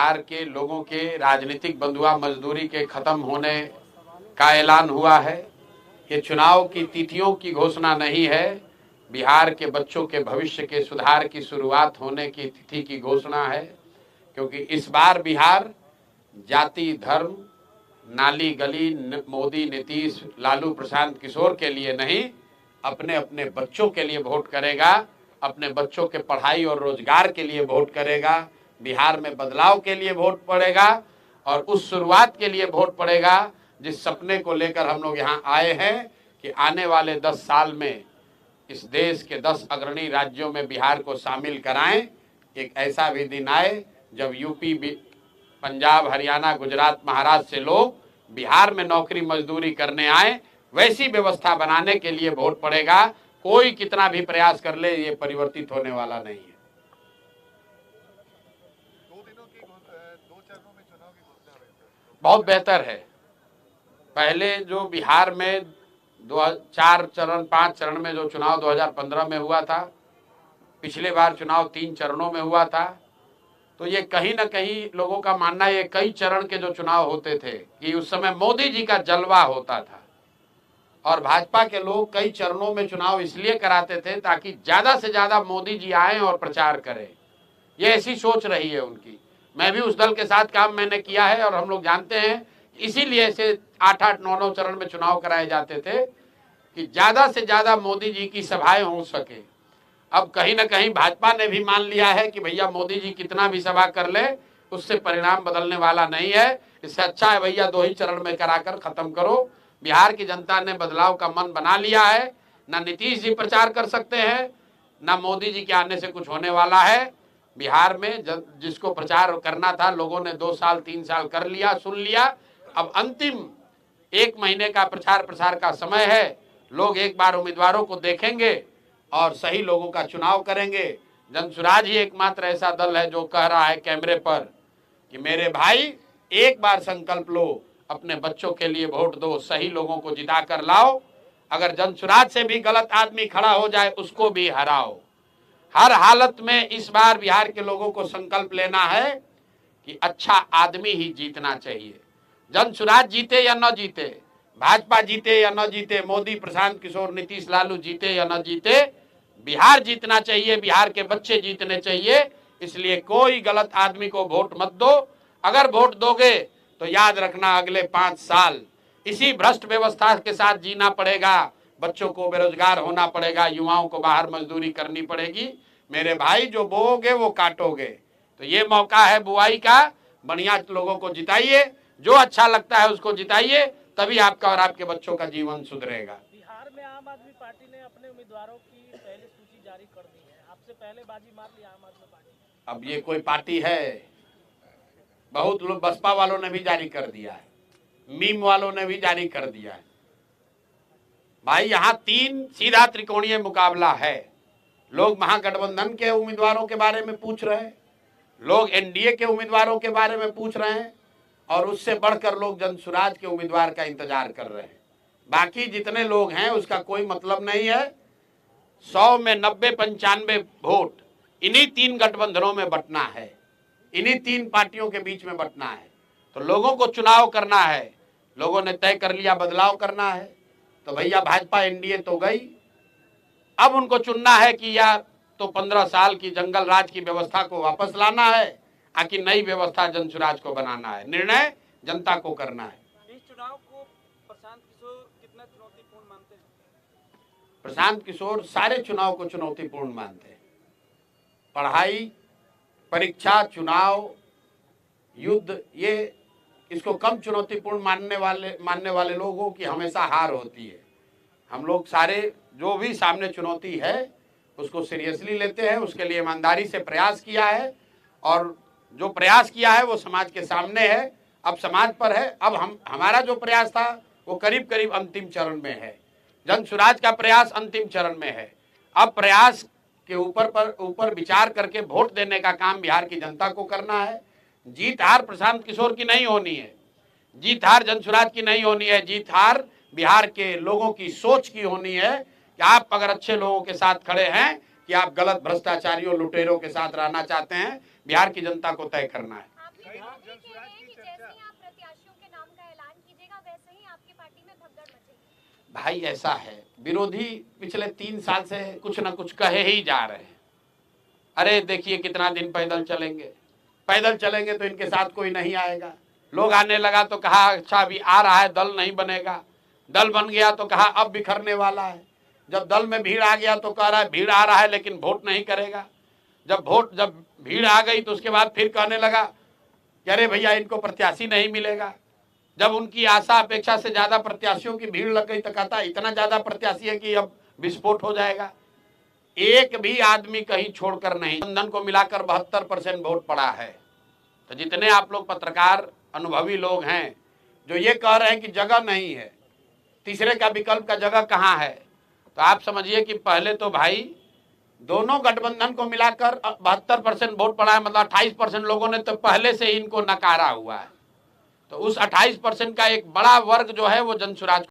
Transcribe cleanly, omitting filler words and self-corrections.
बिहार के लोगों के राजनीतिक बंधुआ मजदूरी के खत्म होने का ऐलान हुआ है। ये चुनाव की तिथियों की घोषणा नहीं है, बिहार के बच्चों के भविष्य के सुधार की शुरुआत होने की तिथि की घोषणा है। क्योंकि इस बार बिहार जाति, धर्म, नाली गली, मोदी, नीतीश, लालू प्रशांत किशोर के लिए नहीं, अपने अपने बच्चों के लिए वोट करेगा, अपने बच्चों के पढ़ाई और रोजगार के लिए वोट करेगा, बिहार में बदलाव के लिए वोट पड़ेगा और उस शुरुआत के लिए वोट पड़ेगा जिस सपने को लेकर हम लोग यहाँ आए हैं कि आने वाले 10 साल में इस देश के 10 अग्रणी राज्यों में बिहार को शामिल कराएं। एक ऐसा भी दिन आए जब यूपी, पंजाब, हरियाणा, गुजरात, महाराष्ट्र से लोग बिहार में नौकरी मजदूरी करने आए, वैसी व्यवस्था बनाने के लिए वोट पड़ेगा। कोई कितना भी प्रयास कर ले, ये परिवर्तित होने वाला नहीं है। 2 चरणों में चुनाव की घोषणा बहुत बेहतर है। पहले जो बिहार में 4 चरण 5 चरण में जो चुनाव 2015 में हुआ था, पिछले बार चुनाव 3 चरणों में हुआ था, तो ये कहीं ना कहीं लोगों का मानना है ये कई चरण के जो चुनाव होते थे कि उस समय मोदी जी का जलवा होता था और भाजपा के लोग कई चरणों में चुनाव इसलिए कराते थे ताकि ज्यादा से ज्यादा मोदी जी आए और प्रचार करें। ये ऐसी सोच रही है उनकी। मैं भी उस दल के साथ काम मैंने किया है और हम लोग जानते हैं, इसीलिए ऐसे 8-8, 9-9 चरण में चुनाव कराए जाते थे कि ज्यादा से ज्यादा मोदी जी की सभाएं हो सके। अब कहीं ना कहीं भाजपा ने भी मान लिया है कि भैया मोदी जी कितना भी सभा कर ले, उससे परिणाम बदलने वाला नहीं है। इससे अच्छा है भैया 2 ही चरण में कराकर खत्म करो। बिहार की जनता ने बदलाव का मन बना लिया है। ना नीतीश जी प्रचार कर सकते हैं, ना मोदी जी के आने से कुछ होने वाला है। बिहार में जिसको प्रचार करना था लोगों ने 2 साल 3 साल कर लिया, सुन लिया। अब अंतिम 1 महीने का प्रचार प्रसार का समय है। लोग एक बार उम्मीदवारों को देखेंगे और सही लोगों का चुनाव करेंगे। जनसुराज ही एकमात्र ऐसा दल है जो कह रहा है कैमरे पर कि मेरे भाई एक बार संकल्प लो, अपने बच्चों के लिए वोट दो, सही लोगों को जिता कर लाओ। अगर जनसुराज से भी गलत आदमी खड़ा हो जाए उसको भी हराओ। हर हालत में इस बार बिहार के लोगों को संकल्प लेना है कि अच्छा आदमी ही जीतना चाहिए। जनसुराज जीते या न जीते, भाजपा जीते या न जीते, मोदी, प्रशांत किशोर, नीतीश, लालू जीते या न जीते, बिहार जीतना चाहिए, बिहार के बच्चे जीतने चाहिए। इसलिए कोई गलत आदमी को वोट मत दो। अगर वोट दोगे तो याद रखना अगले 5 साल इसी भ्रष्ट व्यवस्था के साथ जीना पड़ेगा। बच्चों को बेरोजगार होना पड़ेगा, युवाओं को बाहर मजदूरी करनी पड़ेगी। मेरे भाई जो बोओगे वो काटोगे। तो ये मौका है बुआई का। बढ़िया लोगों को जिताइए, जो अच्छा लगता है उसको जिताइए, तभी आपका और आपके बच्चों का जीवन सुधरेगा। बिहार में आम आदमी पार्टी ने अपने उम्मीदवारों की पहले सूची जारी कर दी है। आपसे पहले बाजी मार ली आम आदमी पार्टी। अब ये कोई पार्टी है? बहुत लोग, बसपा वालों ने भी जारी कर दिया है, मीम वालों ने भी जारी कर दिया है। भाई यहाँ 3 सीधा त्रिकोणीय मुकाबला है। लोग महागठबंधन के उम्मीदवारों के बारे में पूछ रहे हैं, लोग एनडीए के उम्मीदवारों के बारे में पूछ रहे हैं और उससे बढ़कर लोग जनसुराज के उम्मीदवार का इंतजार कर रहे हैं। बाकी जितने लोग हैं उसका कोई मतलब नहीं है। 100 में 90-95 वोट इन्हीं 3 गठबंधनों में बंटना है, इन्हीं 3 पार्टियों के बीच में बंटना है। तो लोगों को चुनाव करना है, लोगों ने तय कर लिया बदलाव करना है। तो भैया भाजपा एनडीए तो गई, अब उनको चुनना है कि या तो 15 साल की जंगल राज की व्यवस्था को वापस लाना है, आकि नई व्यवस्था जनसुराज को बनाना है। निर्णय जनता को करना है। इस चुनाव को प्रशांत किशोर कितना चुनौतीपूर्ण मानते हैं? प्रशांत किशोर सारे चुनाव को चुनौतीपूर्ण मानते हैं। पढ़ाई, परीक्षा, चुनाव, युद्ध, ये इसको कम चुनौतीपूर्ण मानने वाले लोगों की हमेशा हार होती है। हम लोग सारे जो भी सामने चुनौती है उसको सीरियसली लेते हैं, उसके लिए ईमानदारी से प्रयास किया है और जो प्रयास किया है वो समाज के सामने है, अब समाज पर है। अब हमारा जो प्रयास था वो करीब करीब अंतिम चरण में है। जनसुराज का प्रयास अंतिम चरण में है। अब प्रयास के ऊपर विचार करके वोट देने का काम बिहार की जनता को करना है। जीत हार प्रशांत किशोर की नहीं होनी है, जीत हार जनसुराज की नहीं होनी है। जीत हार बिहार के लोगों की सोच की होनी है कि आप अगर अच्छे लोगों के साथ खड़े हैं कि आप गलत भ्रष्टाचारियों, लुटेरों के साथ रहना चाहते हैं। बिहार की जनता को तय करना है। कहा जन स्वराज की जैसे चर्चा ही आप प्रत्याशियों के नाम का ऐलान कीजिएगा वैसे ही आपकी पार्टी में भगदड़ मचेगी। भाई ऐसा है, विरोधी पिछले 3 साल से कुछ ना कुछ कहे ही जा रहे हैं। अरे देखिए कितना दिन पैदल चलेंगे, पैदल चलेंगे तो इनके साथ कोई नहीं आएगा। लोग आने लगा तो कहा अच्छा अभी आ रहा है, दल नहीं बनेगा। दल बन गया तो कहा अब बिखरने वाला है। जब दल में भीड़ आ गया तो कह रहा है भीड़ आ रहा है लेकिन वोट नहीं करेगा। जब भीड़ आ गई तो उसके बाद फिर कहने लगा कि अरे भैया इनको प्रत्याशी नहीं मिलेगा। जब उनकी आशा अपेक्षा से ज्यादा प्रत्याशियों की भीड़ लग गई तो कहता इतना ज्यादा प्रत्याशी है कि अब विस्फोट हो जाएगा। एक भी आदमी कहीं छोड़कर नहीं, गठबंधन को मिलाकर 72% वोट पड़ा है। तो जितने आप लोग पत्रकार अनुभवी लोग हैं जो ये कह रहे हैं कि जगह नहीं है, तीसरे का विकल्प का जगह कहाँ है, तो आप समझिए कि पहले तो भाई दोनों गठबंधन को मिलाकर 72% वोट पड़ा है, मतलब 28% लोगों ने तो पहले से ही इनको नकारा हुआ है। तो उस 28% का एक बड़ा वर्ग जो है वो जनसुराज